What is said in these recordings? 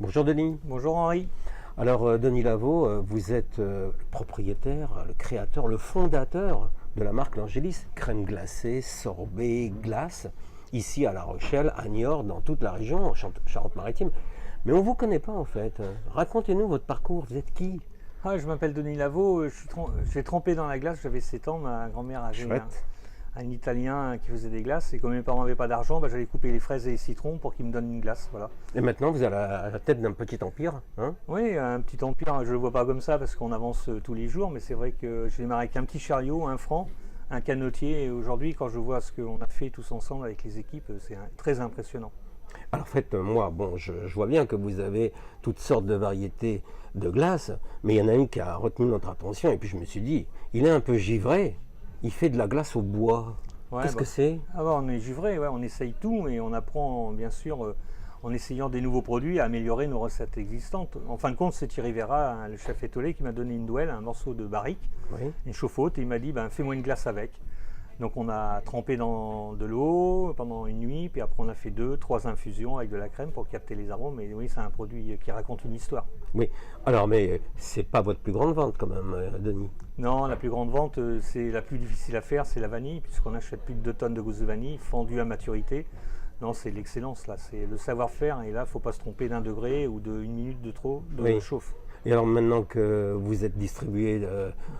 Bonjour Denis. Bonjour Henri. Alors Denis Lavaux, vous êtes le propriétaire, le créateur, le fondateur de la marque L'Angélis, crème glacée, sorbet, glace, ici à La Rochelle, à Niort, dans toute la région, en Charente-Maritime. Mais on ne vous connaît pas en fait. Racontez-nous votre parcours, vous êtes qui? Je m'appelle Denis Lavaux, j'ai trempé dans la glace, j'avais 7 ans, ma grand-mère avait un Italien qui faisait des glaces et comme mes parents n'avaient pas d'argent, j'allais couper les fraises et les citrons pour qu'ils me donnent une glace. Voilà. Et maintenant vous êtes à la tête d'un petit empire, hein? Oui, un petit empire, je ne le vois pas comme ça parce qu'on avance tous les jours, mais c'est vrai que j'ai démarré avec un petit chariot, un franc, un canotier et aujourd'hui quand je vois ce qu'on a fait tous ensemble avec les équipes, c'est très impressionnant. Alors en fait, moi, je vois bien que vous avez toutes sortes de variétés de glaces, mais il y en a une qui a retenu notre attention et puis je me suis dit, il est un peu givré, il fait de la glace au bois. Ouais, Qu'est-ce que c'est? on est givré, on essaye tout et on apprend bien sûr en essayant des nouveaux produits à améliorer nos recettes existantes. En fin de compte, c'est Thierry Vera, le chef étoilé, qui m'a donné une douelle, un morceau de barrique, Oui. une chauffe-haute et il m'a dit fais-moi une glace avec. Donc on a trempé dans de l'eau pendant une nuit, puis après on a fait 2-3 infusions avec de la crème pour capter les arômes. Mais oui, c'est un produit qui raconte une histoire. Oui. Alors, mais c'est pas votre plus grande vente quand même, Denis. Non, la plus grande vente, c'est la plus difficile à faire, c'est la vanille, puisqu'on achète plus de 2 tonnes de gousse de vanille fendue à maturité. Non, c'est l'excellence là, c'est le savoir-faire et là, il ne faut pas se tromper d'un degré ou d'une minute de trop de chauffe. Et alors maintenant que vous êtes distribué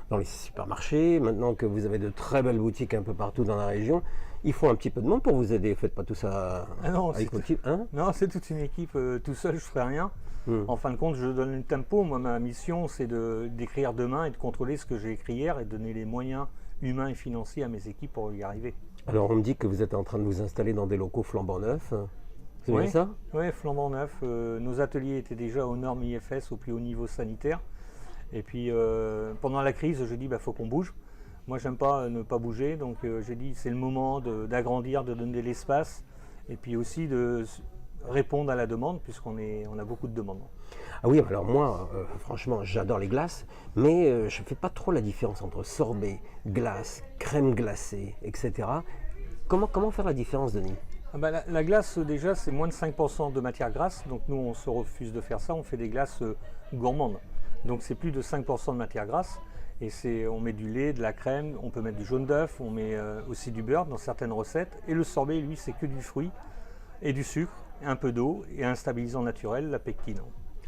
dans les supermarchés, maintenant que vous avez de très belles boutiques un peu partout dans la région, il faut un petit peu de monde pour vous aider. Faites pas tout ça avec votre équipe, hein? Non, c'est toute une équipe. Tout seul, je ne ferai rien. En fin de compte, je donne le tempo. Moi, ma mission, c'est d'écrire demain et de contrôler ce que j'ai écrit hier et de donner les moyens humains et financiers à mes équipes pour y arriver. Alors on me dit que vous êtes en train de vous installer dans des locaux flambant neufs. C'est bien ça? Oui, flambant neuf. Nos ateliers étaient déjà aux normes IFS, au plus haut niveau sanitaire. Et puis pendant la crise, je dis faut qu'on bouge. Moi, j'aime pas ne pas bouger, donc j'ai dit c'est le moment d'agrandir, de donner de l'espace, et puis aussi de répondre à la demande, puisqu'on a beaucoup de demandes. Ah oui, alors moi, franchement, j'adore les glaces, mais je ne fais pas trop la différence entre sorbet, glace, crème glacée, etc. Comment faire la différence, Denis? La glace, déjà, c'est moins de 5% de matière grasse, donc nous, on se refuse de faire ça, on fait des glaces gourmandes. Donc c'est plus de 5% de matière grasse, et on met du lait, de la crème, on peut mettre du jaune d'œuf, on met aussi du beurre dans certaines recettes, et le sorbet, lui, c'est que du fruit et du sucre, un peu d'eau, et un stabilisant naturel, la pectine.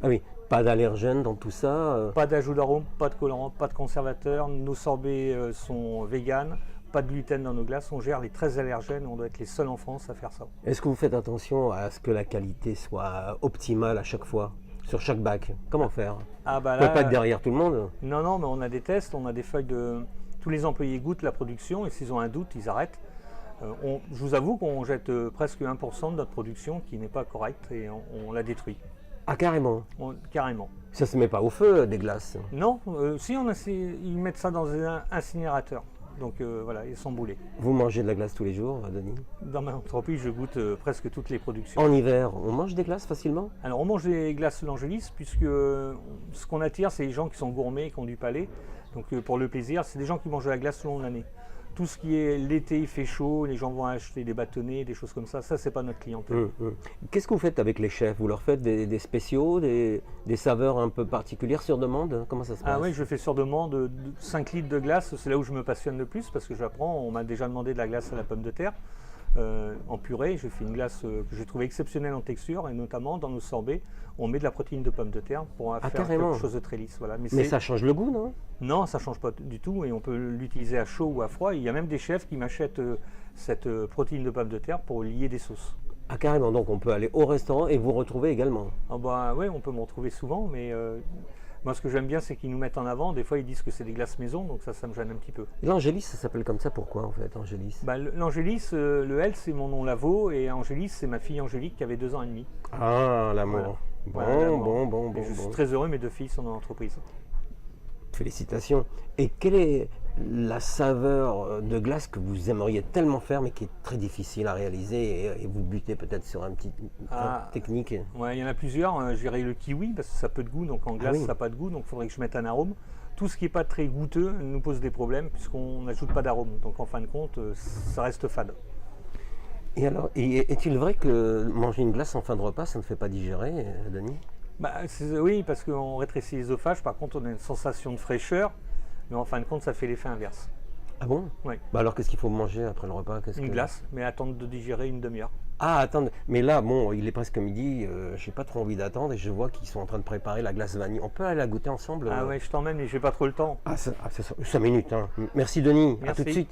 Ah oui, pas d'allergènes dans tout ça. Pas d'ajout d'arôme, pas de colorant, pas de conservateur, nos sorbets sont véganes. Pas de gluten dans nos glaces, on gère les 13 allergènes, on doit être les seuls en France à faire ça. Est-ce que vous faites attention à ce que la qualité soit optimale à chaque fois, sur chaque bac? Comment faire? Vous ne pouvez pas être derrière tout le monde? Non, mais on a des tests, on a des feuilles de... Tous les employés goûtent la production et s'ils ont un doute, ils arrêtent. Je vous avoue qu'on jette presque 1% de notre production qui n'est pas correcte et on la détruit. Ah carrément? Carrément. Ça se met pas au feu, des glaces? Non, si ils mettent ça dans un incinérateur. Donc voilà, ils sont boulés. Vous mangez de la glace tous les jours, Denis? Dans ma entreprise, je goûte presque toutes les productions. En hiver, on mange des glaces facilement? Alors on mange des glaces L'Angélis, puisque ce qu'on attire, c'est les gens qui sont gourmets, qui ont du palais. Donc pour le plaisir, c'est des gens qui mangent de la glace tout au long de l'année. Tout ce qui est l'été, il fait chaud, les gens vont acheter des bâtonnets, des choses comme ça, c'est pas notre clientèle. Qu'est-ce que vous faites avec les chefs? Vous leur faites des spéciaux, des saveurs un peu particulières sur demande? Comment ça se passe? Ah oui, je fais sur demande 5 litres de glace, c'est là où je me passionne le plus parce que j'apprends, on m'a déjà demandé de la glace à la pomme de terre. En purée, je fais une glace que j'ai trouvée exceptionnelle en texture et notamment dans nos sorbets, on met de la protéine de pomme de terre pour faire quelque chose de très lisse. Voilà. Mais ça change le goût, non? Non, ça ne change pas du tout et on peut l'utiliser à chaud ou à froid. Il y a même des chefs qui m'achètent cette protéine de pomme de terre pour lier des sauces. Ah carrément, donc on peut aller au restaurant et vous retrouver également? Oui, on peut me retrouver souvent, mais moi ce que j'aime bien c'est qu'ils nous mettent en avant. Des fois ils disent que c'est des glaces maison, donc ça me gêne un petit peu. L'Angélis, ça s'appelle comme ça, pourquoi en fait, Angélis? L'Angélis, le L c'est mon nom Lavaux et Angélis c'est ma fille Angélique qui avait 2 ans et demi. Ah, l'amour. Voilà. Bon. Je suis très heureux, mes 2 filles sont dans l'entreprise. Félicitations. Et quelle est la saveur de glace que vous aimeriez tellement faire mais qui est très difficile à réaliser et vous butez peut-être sur un petit technique? Ouais, il y en a plusieurs. Je dirais le kiwi parce que ça a peu de goût, donc en glace ça n'a pas de goût, donc il faudrait que je mette un arôme. Tout ce qui n'est pas très goûteux nous pose des problèmes puisqu'on n'ajoute pas d'arôme, donc en fin de compte ça reste fade. Et alors, est-il vrai que manger une glace en fin de repas, ça ne fait pas digérer, Denis? Oui, parce qu'on rétrécit l'œsophage, par contre on a une sensation de fraîcheur, mais en fin de compte ça fait l'effet inverse. Ah bon? Oui. Bah alors qu'est-ce qu'il faut manger après le repas? Une glace, mais attendre de digérer une demi-heure. Ah, attends, mais là, bon, il est presque midi, j'ai pas trop envie d'attendre et je vois qu'ils sont en train de préparer la glace vanille. On peut aller la goûter ensemble? Ah ouais, je t'emmène, mais j'ai pas trop le temps. Ah, c'est 5 minutes, hein. Merci Denis, à tout de Merci. suite.